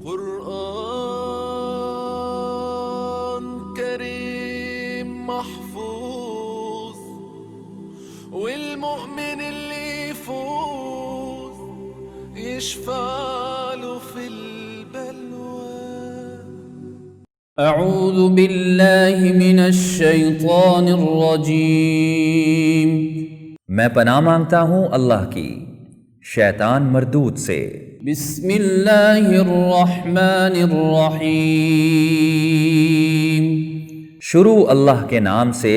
قرآن كريم محفوظ والمؤمن اللي يفوز يشفع له في البلوى. اعوذ باللہ من الشیطان الرجیم، میں پناہ مانگتا ہوں اللہ کی شیطان مردود سے۔ بسم اللہ الرحمن الرحیم، شروع اللہ کے نام سے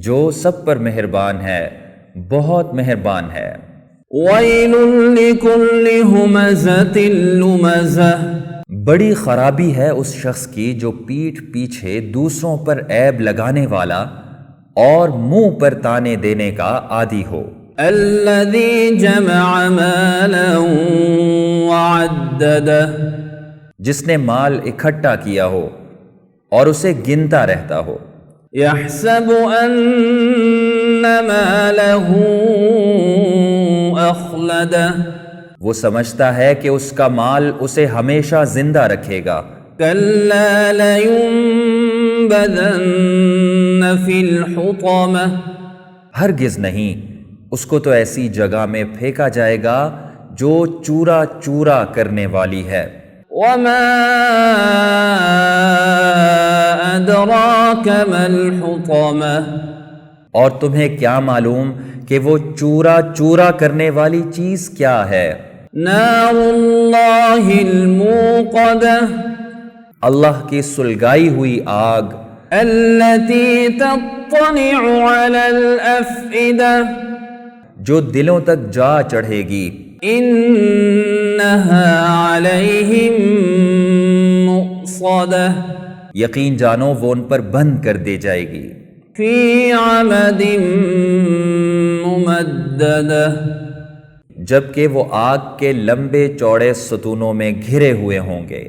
جو سب پر مہربان ہے، بہت مہربان ہے۔ ویل لکل ہمزۃ لمزہ، بڑی خرابی ہے اس شخص کی جو پیٹھ پیچھے دوسروں پر عیب لگانے والا اور منہ پر تانے دینے کا عادی ہو۔ الذی جمع مالا وعددہ، جس نے مال اکٹھا کیا ہو اور اسے گنتا رہتا ہو۔ یحسب ان مالہ اخلدہ، وہ سمجھتا ہے کہ اس کا مال اسے ہمیشہ زندہ رکھے گا۔ کلا لینبذن فی الحطمہ، ہرگز نہیں، اس کو تو ایسی جگہ میں پھینکا جائے گا جو چورا چورا کرنے والی ہے۔ وما ادراک ما الحطمہ، اور تمہیں کیا معلوم کہ وہ چورا چورا کرنے والی چیز کیا ہے؟ نار اللہ الموقدہ، اللہ کی سلگائی ہوئی آگ، التي تطلع على الافئدہ، جو دلوں تک جا چڑھے گی۔ انہا علیہم مؤصدہ، یقین جانو وہ ان پر بند کر دی جائے گی۔ فی عمد ممددہ، جبکہ وہ آگ کے لمبے چوڑے ستونوں میں گھرے ہوئے ہوں گے۔